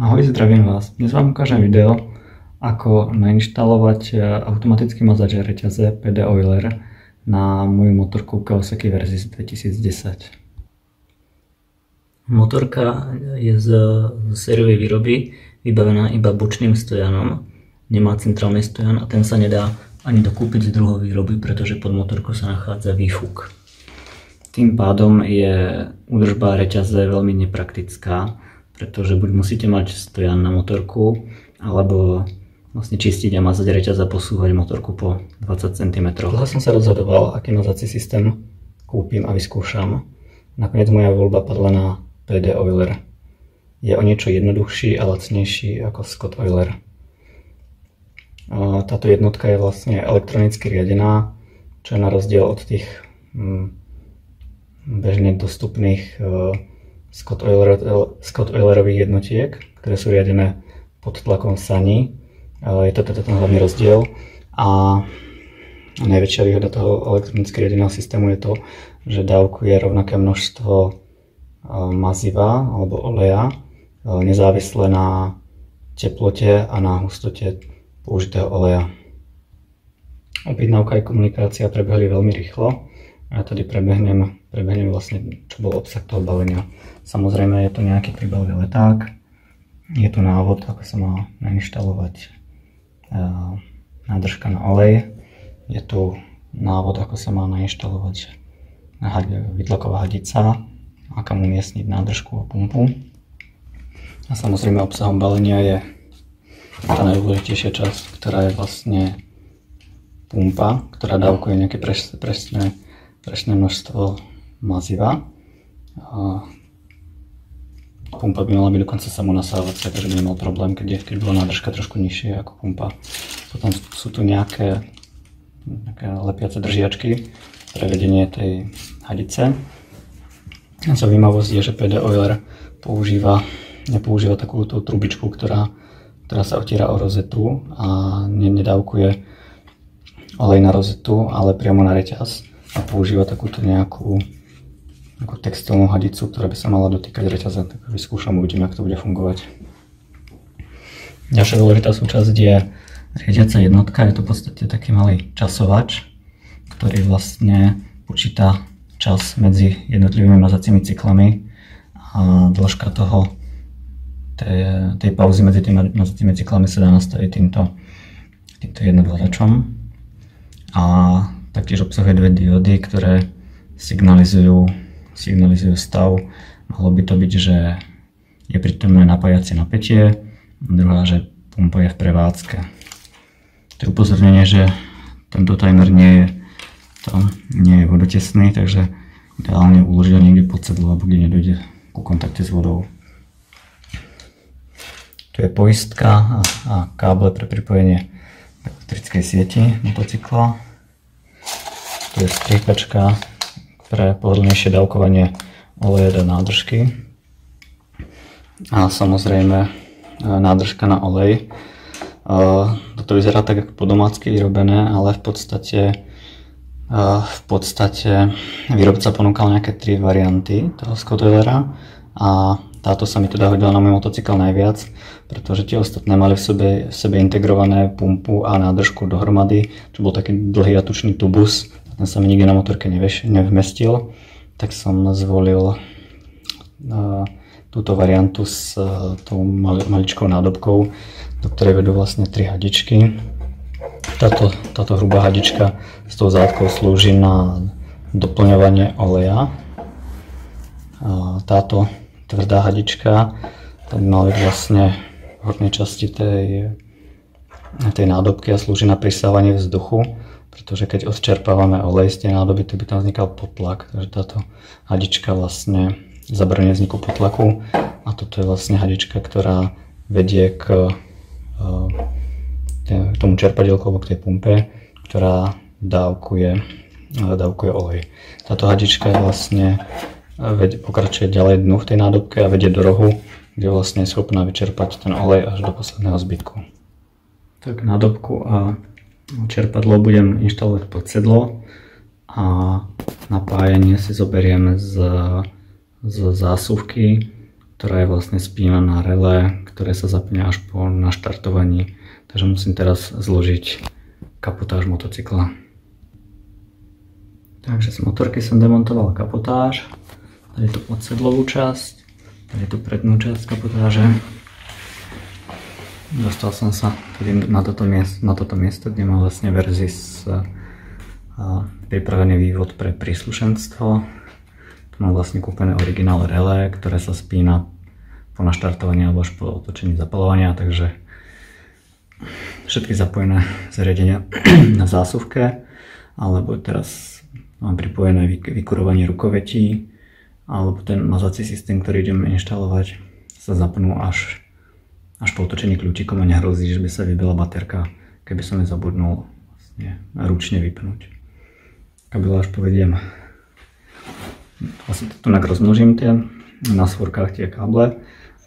Ahoj, zdravím vás. Dnes vám ukážem video, ako nainštalovať automatický mazáč reťaze PD Oiler na moju motorku Kawasaki Versys 2010. Motorka je z sériovej výroby vybavená iba bočným stojanom, nemá centrálny stojan a ten sa nedá ani dokúpiť z druhej výroby, pretože pod motorkou sa nachádza výfuk. Tým pádom je údržba reťaze veľmi nepraktická, pretože buď musíte mať stojan na motorku, alebo vlastne čistiť a mazať reťaz a posúvať motorku po 20 cm. Dlho som sa rozhodoval, aký mazací systém kúpim a vyskúšam. Nakoniec moja voľba padla na PD Oiler. Je o niečo jednoduchší a lacnejší ako Scott Oiler. Táto jednotka je vlastne elektronicky riadená, čo je na rozdiel od tých bežne dostupných Scott Oilerových jednotiek, ktoré sú riadené pod tlakom saní. Je to teda ten hlavný rozdiel. A najväčšia výhoda toho elektronicky riadeného systému je to, že dávkuje rovnaké množstvo maziva alebo oleja, nezávisle na teplote a na hustote použitého oleja. Objednávka aj komunikácia prebehli veľmi rýchlo. Ja tady prebehnem vlastne, čo bol obsah toho balenia. Samozrejme je to nejaký príbalový leták, je tu návod, ako sa má nainštalovať nádržka na olej, je tu návod, ako sa má nainštalovať výtlaková hadica a kam umiestniť nádržku a pumpu. A samozrejme obsahom balenia je tá najdôležitejšia časť, ktorá je vlastne pumpa, ktorá dávkuje nejaké presné množstvo maziva. Pumpa by mala byť dokonca samonasávacia, takže by nemal problém, keď bola nádržka trošku nižšie ako pumpa. Potom sú tu nejaké lepiace držiačky pre vedenie tej hadice. Zaujímavosť je, že PD Oiler nepoužíva takú tú trubičku, ktorá sa otiera o rozetu a nedávkuje olej na rozetu, ale priamo na reťaz. A používa takúto nejakú textilnú hadicu, ktorá by sa mala dotýkať reťaze, tak vyskúšam, uvidím, ako to bude fungovať. Ďalšia dôležitá súčasť je riadiaca jednotka, je to v podstate taký malý časovač, ktorý vlastne počíta čas medzi jednotlivými mazacími cyklami a dĺžka tej pauzy medzi tými mazacími cyklami sa dá nastaviť týmto jednotlačom. A taktiež obsahuje dve diódy, ktoré signalizujú stav. Mohlo by to byť, že je prítomné napájacie napätie, druhá, že pumpa je v prevádzke. To je upozornenie, že tento timer nie je vodotesný, takže ideálne uložiť ho niekde pod sedlo, alebo kde nedojde ku kontakte s vodou. Tu je poistka a káble pre pripojenie elektrickej sieti motocykla. Tu je striekačka pre pohodlnejšie dávkovanie oleja do nádržky. A samozrejme nádržka na olej. Toto vyzerá tak ako po domácky vyrobené, ale v podstate výrobca ponúkal nejaké 3 varianty toho Scott Oilera a táto sa mi teda hodila na môj motocykel najviac, pretože tie ostatné mali v sebe integrované pumpu a nádržku dohromady, čo bol taký dlhý a tučný tubus. Ten sa mi nikde na motorke nevmestil, tak som zvolil túto variantu s tou maličkou nádobkou, do ktorej vedú vlastne 3 hadičky. Táto hrubá hadička s tou zátkou slúži na doplňovanie oleja. Táto tvrdá hadička by mala byť vlastne v hornej časti tej nádobky a slúži na prisávanie vzduchu. Pretože keď odčerpávame olej z tej nádoby, tak by tam vznikal potlak. Takže táto hadička vlastne zabraňuje vzniku potlaku. A toto je vlastne hadička, ktorá vedie k tomu čerpadielku alebo k tej pumpe, ktorá dávkuje olej. Táto hadička je vlastne pokračuje ďalej dnu v tej nádobke a vedie do rohu, kde vlastne je schopná vyčerpať ten olej až do posledného zbytku. Tak nádobku a čerpadlo budem inštalovať pod sedlo a napájanie si zoberiem z zásuvky ktorá je vlastne spínaná na relé, ktoré sa zapne až po naštartovaní. Takže musím teraz zložiť kapotáž motocykla. Takže z motorky som demontoval kapotáž. Tady tu podsedlovú časť, tady tu prednú časť kapotáže. Dostal som sa tedy na toto miesto, kde má vlastne Verzys pripravený vývod pre príslušenstvo. Tu mám vlastne kúpené originál relé, ktoré sa spína po naštartovaní alebo až po otočení zapalovania, takže všetky zapojené zariadenia na zásuvke, alebo teraz mám pripojené vykurovanie rukovetí, alebo ten mazací systém, ktorý ideme inštalovať, sa zapnú až po otočení kľúčikom a nehrozí, že by sa vybila baterka, keby som ju zabudnul vlastne ručne vypnúť. Kabel až povediem, vlastne to tak rozmnožím na svorkách tie káble,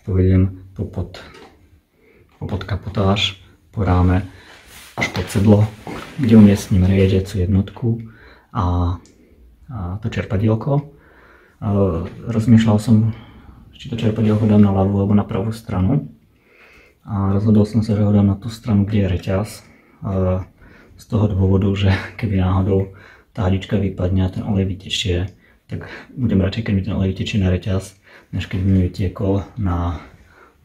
povediem popod kapotáž, po ráme až pod sedlo, kde umiestním riadiacu jednotku a to čerpadielko. Rozmýšľal som, či to čerpadielko dám na ľavú alebo na pravú stranu. A rozhodol som sa, že ho dám na tú stranu, kde je reťaz. Z toho dôvodu, že keby náhodou tá hadička vypadne a ten olej vytečie, tak budem radšej, keď mi ten olej vytečie na reťaz, než keď mi vytiekol na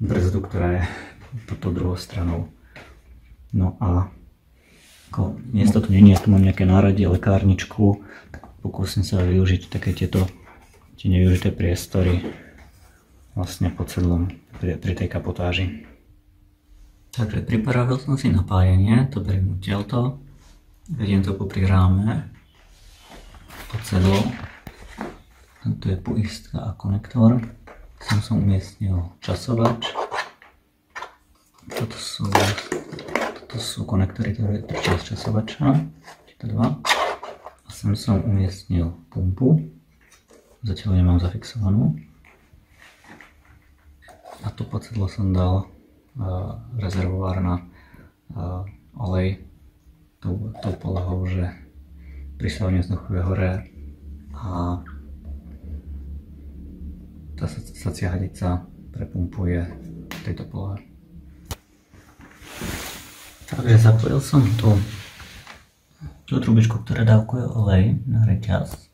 brzdu, ktorá je pod tou druhou stranou. No a ako miesto tu nie je, tu mám nejaké náradie, lekárničku, tak pokúsim sa využiť také tie nevyužité priestory vlastne pod sedlom pri tej kapotáži. Takže pripravil som si napájenie, to beriem odtiaľto, vediem to popri ráme, pod sedlo. Tento je poistka a konektor, som umiestnil časovač. Toto sú konektory, ktoré trčia z časovača, tieto dva. A sem som umiestnil pumpu, zatiaľ nemám zafixovanú. A tu pod sedlo som dal rezervoár na olej tou polohou, že prisávanie vzduchu je hore a tá sacia hadica pre pumpu je v tejto polohe. Takže zapojil som tú trubičku, ktorá dávkuje olej na reťaz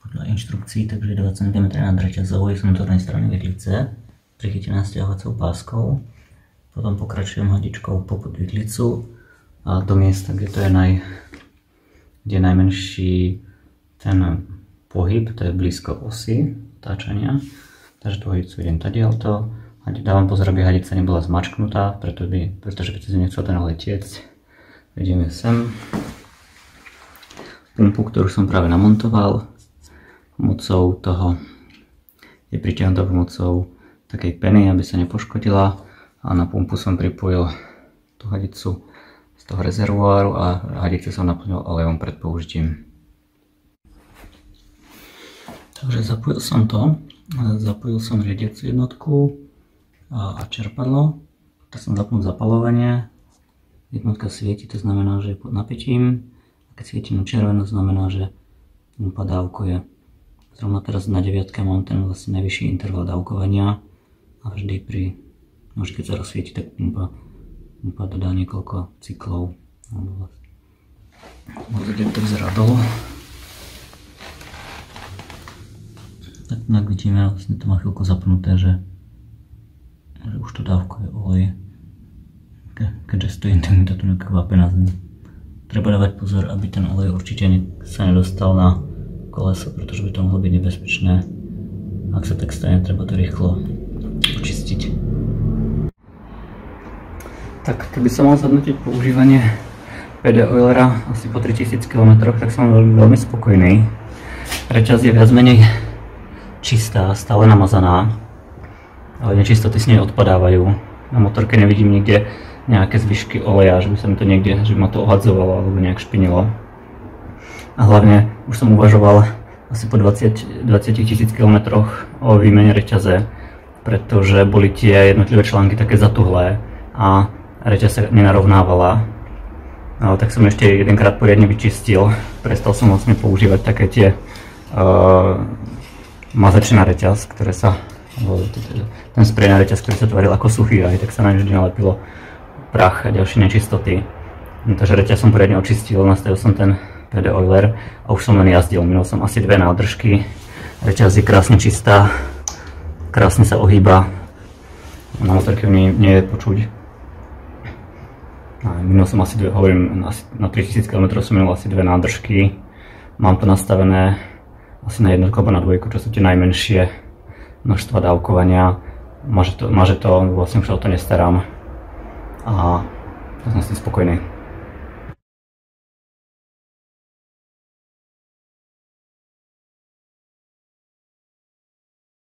podľa inštrukcií, takže 2 cm nad reťazovou z vnútornej strany vidlice, prichytená stiahovacou páskou. Potom pokračujem hadičkou popod vidlicu a do miesta, kde je najmenší ten pohyb, to je blízko osy otáčania. Takže tú hadicu idem tadiaľto. Dávam pozor, aby hadica nebola zmačknutá, pretože by si nechcel ten olej tiecť. Vidíme sem pumpu, ktorú som práve namontoval. Pomocou toho je pritiahnutá pomocou takej peny, aby sa nepoškodila. A na pumpu som pripojil tú hadicu z toho rezervoáru a hadice som naplnil olejom pred použitím. Takže zapojil som riadiacu jednotku a čerpadlo. Tak som zapnul zapalovanie. Jednotka svieti, to znamená, že je pod napätím. A keď svieti na červeno, znamená, že pumpa dávkuje. Zrovna teraz na 9 mám ten vlastne najvyšší interval dávkovania a vždy keď sa rozsvieti, tak pumpa dodá niekoľko cyklov. Keď to vyzerá dolu. Tak vidíme, vlastne to má chvíľku zapnuté, že už to dávkuje olej. Keďže stojí tá tu nejaká vápe na zemi. Treba dávať pozor, aby ten olej určite sa nedostal na koleso, pretože by to mohlo byť nebezpečné. Ak sa tak stane, treba to rýchlo očistiť. Tak keby som mal zhodnotiť používanie PD Oilera asi po 3000 km, tak som veľmi spokojný. Reťaz je viac menej čistá, stále namazaná, ale nečistoty s nej odpadávajú. Na motorke nevidím nikde nejaké zvyšky oleja, že by sa mi to niekde, že by ma to ohadzovalo alebo nejak špinilo. A hlavne už som uvažoval asi po 20 000 km o výmene reťaze, pretože boli tie jednotlivé články také zatuhlé a reťaz sa nenarovnávala. Tak som ešte jedenkrát poriadne vyčistil. Prestal som vlastne používať také tie mazače na reťaz, ktoré sa, ten sprej na reťaz, ktorý sa tvaril ako suchý aj, tak sa na ňu vždy nalepilo prach a ďalšie nečistoty. Takže reťaz som poriadne očistil, nastavil som ten PD oiler a už som len jazdil. Minul som asi 2 nádržky, reťaz je krásne čistá, krásne sa ohýba, na motorke nie je počuť. Minul som asi na 3000 km som minul asi 2 nádržky. Mám to nastavené asi na jednotku alebo na dvojku, čo sú tie najmenšie množstva dávkovania. Maže to, vlastne už o to nestarám a som s tým spokojný.